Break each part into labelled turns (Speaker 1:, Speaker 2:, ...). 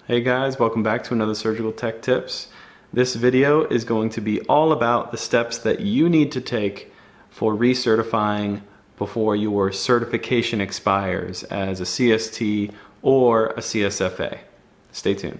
Speaker 1: Hey guys, welcome back to another Surgical Tech Tips. This video is going to be all about the steps that you need to take for recertifying before your certification expires as a CST or a CSFA. Stay tuned.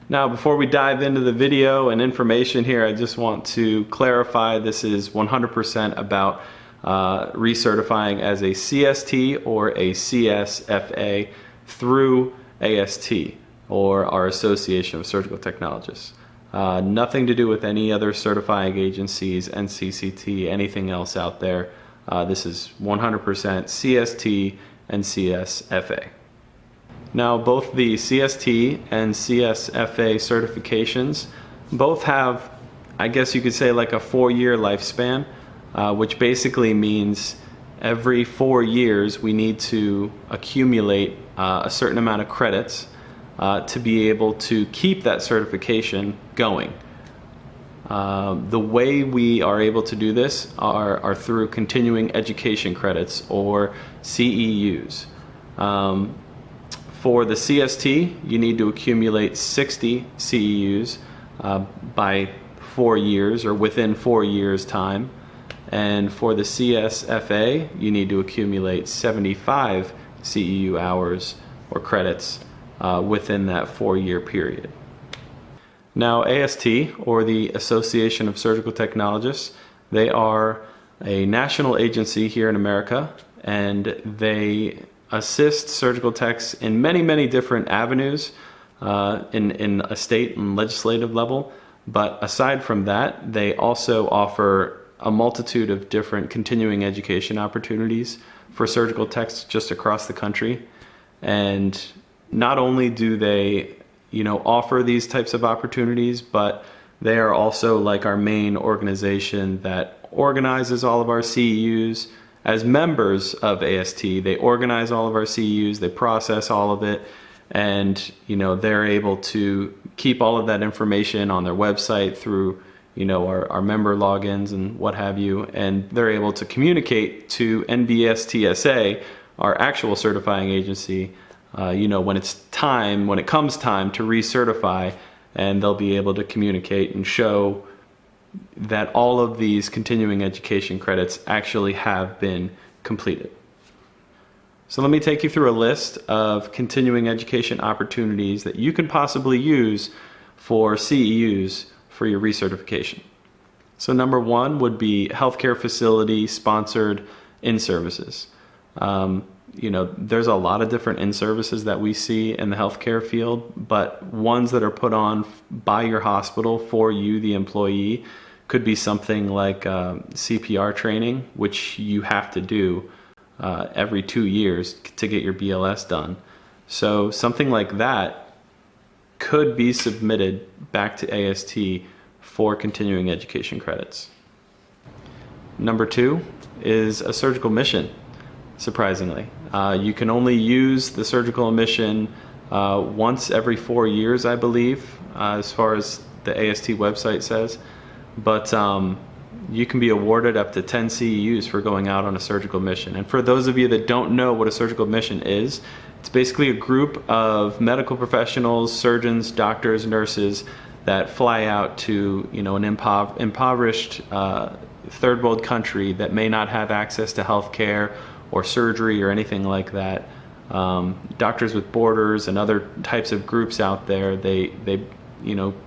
Speaker 1: Now, before we dive into the video and information here, I just want to clarify this is 100% about recertifying as a CST or a CSFA through AST or our Association of Surgical Technologists. Nothing to do with any other certifying agencies, NCCT, anything else out there. This is 100% CST and CSFA. Now, both the CST and CSFA certifications both have, I guess you could say, like a 4-year lifespan, which basically means every 4 years we need to accumulate a certain amount of credits to be able to keep that certification going. The way we are able to do this are through continuing education credits, or CEUs. For the CST, you need to accumulate 60 CEUs by 4 years or within 4 years' time. And for the CSFA, you need to accumulate 75 CEU hours or credits within that 4-year period. Now, AST, or the Association of Surgical Technologists, they are a national agency here in America, and they assist surgical techs in many different avenues in a state and legislative level. But aside from that, they also offer a multitude of different continuing education opportunities for surgical techs just across the country. And not only do they, offer these types of opportunities, but they are also like our main organization that organizes all of our CEUs. As members of AST, they organize all of our CEUs, they process all of it, and they're able to keep all of that information on their website through our member logins and what have you, and they're able to communicate to NBSTSA, our actual certifying agency, when it comes time to recertify, and they'll be able to communicate and show that all of these continuing education credits actually have been completed. So let me take you through a list of continuing education opportunities that you can possibly use for CEUs for your recertification. So number one would be healthcare facility sponsored in-services. There's a lot of different in-services that we see in the healthcare field, but ones that are put on by your hospital for you, the employee, could be something like CPR training, which you have to do every 2 years to get your BLS done. So something like that could be submitted back to AST for continuing education credits. Number two is a surgical mission, surprisingly. You can only use the surgical mission once every 4 years, I believe, as far as the AST website says. But you can be awarded up to 10 CEUs for going out on a surgical mission. And for those of you that don't know what a surgical mission is, it's basically a group of medical professionals, surgeons, doctors, nurses that fly out to an impoverished third world country that may not have access to health care or surgery or anything like that. Doctors with Borders and other types of groups out there, they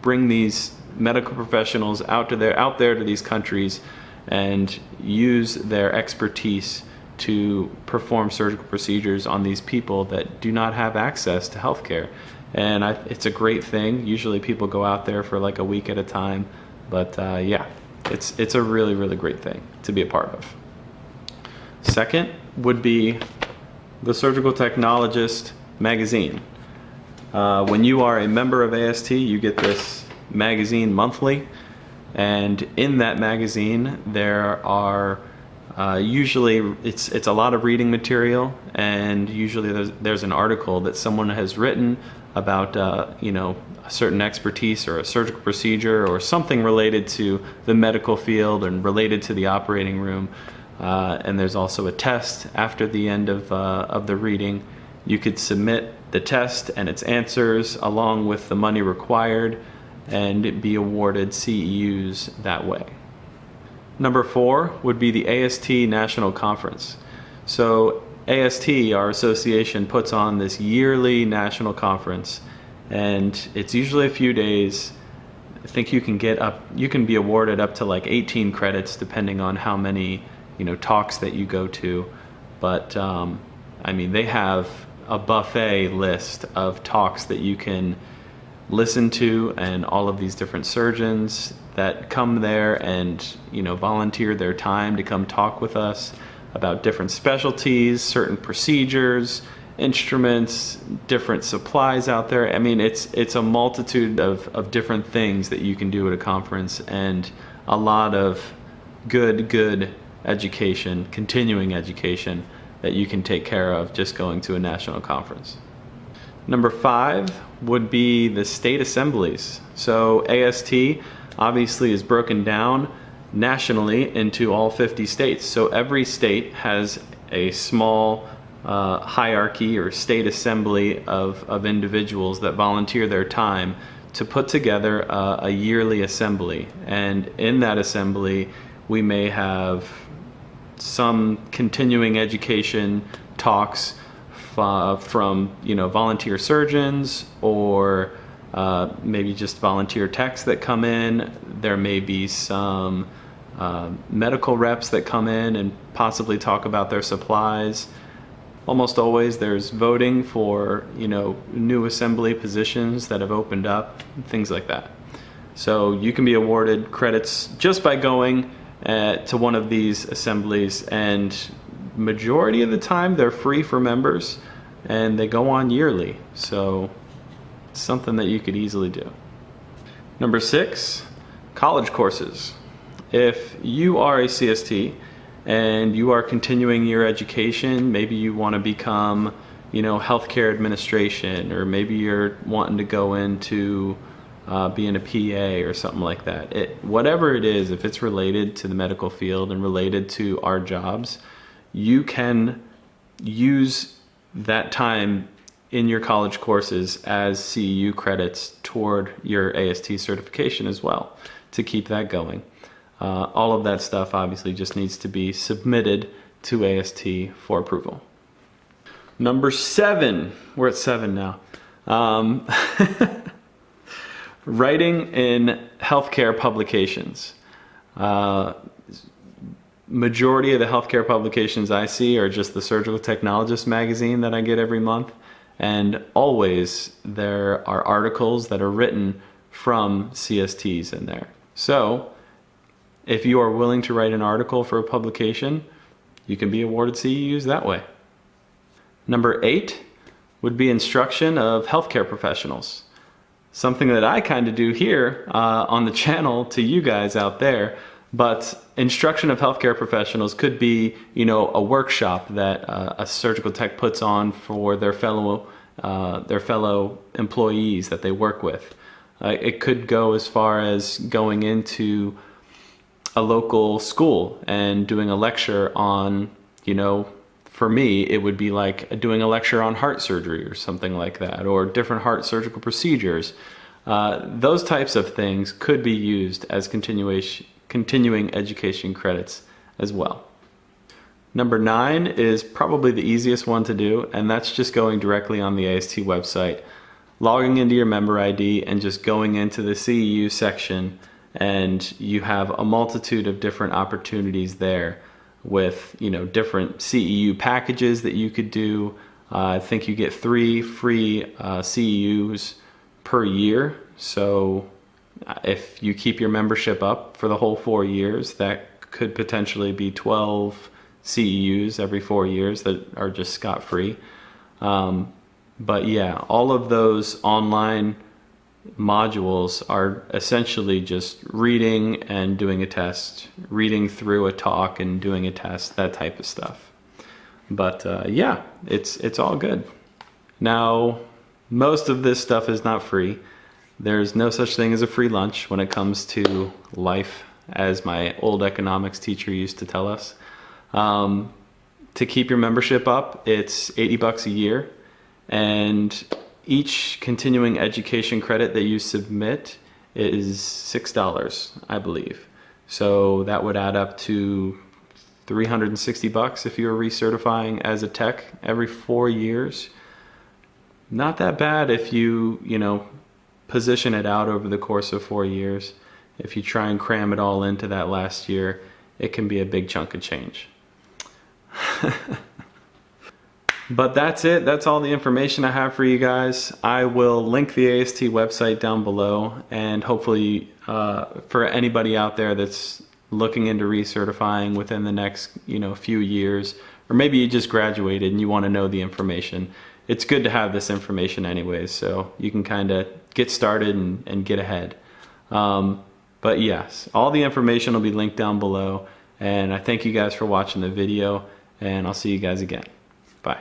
Speaker 1: bring these medical professionals out there to these countries and use their expertise to perform surgical procedures on these people that do not have access to healthcare. And it's a great thing. Usually people go out there for like a week at a time, but yeah, it's a really great thing to be a part of. Second would be the Surgical Technologist magazine. When you are a member of AST, you get this magazine monthly, and in that magazine there are usually it's a lot of reading material, and usually there's an article that someone has written about a certain expertise or a surgical procedure or something related to the medical field and related to the operating room. and there's also a test after the end of the reading. You could submit the test and its answers along with the money required and be awarded CEUs that way. Number 4 would be the AST National Conference. So AST, our association, puts on this yearly national conference, and it's usually a few days. I think you can be awarded up to like 18 credits depending on how many, talks that you go to. But I mean, they have a buffet list of talks that you can listen to, and all of these different surgeons that come there and volunteer their time to come talk with us about different specialties, certain procedures, instruments, different supplies out there. I mean, it's a multitude of different things that you can do at a conference, and a lot of good education, continuing education that you can take care of just going to a national conference. Number 5 would be the state assemblies. So AST obviously is broken down nationally into all 50 states. So every state has a small hierarchy or state assembly of individuals that volunteer their time to put together a yearly assembly. And in that assembly, we may have some continuing education talks from volunteer surgeons, or maybe just volunteer techs that come in. There may be some medical reps that come in and possibly talk about their supplies. Almost always there's voting for new assembly positions that have opened up, things like that. So you can be awarded credits just by going to one of these assemblies, and majority of the time they're free for members and they go on yearly, so it's something that you could easily do. Number 6, college courses. If you are a CST and you are continuing your education, maybe you want to become healthcare administration, or maybe you're wanting to go into being a PA or something like that. Whatever it is, if it's related to the medical field and related to our jobs, you can use that time in your college courses as CEU credits toward your AST certification as well, to keep that going. All of that stuff obviously just needs to be submitted to AST for approval. Number 7, we're at 7 now. Writing in healthcare publications. Majority of the healthcare publications I see are just the Surgical Technologist magazine that I get every month, and always there are articles that are written from CSTs in there. So if you are willing to write an article for a publication, you can be awarded CEUs that way. Number 8 would be instruction of healthcare professionals. Something that I kind of do here on the channel to you guys out there, but instruction of healthcare professionals could be, a workshop that a surgical tech puts on for their fellow employees that they work with. It could go as far as going into a local school and doing a lecture on, for me, it would be like doing a lecture on heart surgery or something like that, or different heart surgical procedures. Those types of things could be used as continuing education credits as well. Number 9 is probably the easiest one to do, and that's just going directly on the AST website, logging into your member ID and just going into the CEU section, and you have a multitude of different opportunities there with different CEU packages that you could do. I think you get 3 free CEUs per year, so if you keep your membership up for the whole 4 years, that could potentially be 12 CEUs every 4 years that are just scot-free. But yeah, all of those online modules are essentially just reading and doing a test, reading through a talk and doing a test, that type of stuff. But yeah, it's all good. Now, most of this stuff is not free. There's no such thing as a free lunch when it comes to life, as my old economics teacher used to tell us. To keep your membership up, it's $80 a year, and each continuing education credit that you submit is $6, I believe. So that would add up to $360 if you were recertifying as a tech every 4 years. Not that bad if you position it out over the course of 4 years. If you try and cram it all into that last year, it can be a big chunk of change. But that's it. That's all the information I have for you guys. I will link the AST website down below, and hopefully for anybody out there that's looking into recertifying within the next few years, or maybe you just graduated and you want to know the information, it's good to have this information anyways, so you can kind of get started and get ahead. But yes, all the information will be linked down below, and I thank you guys for watching the video, and I'll see you guys again. Bye.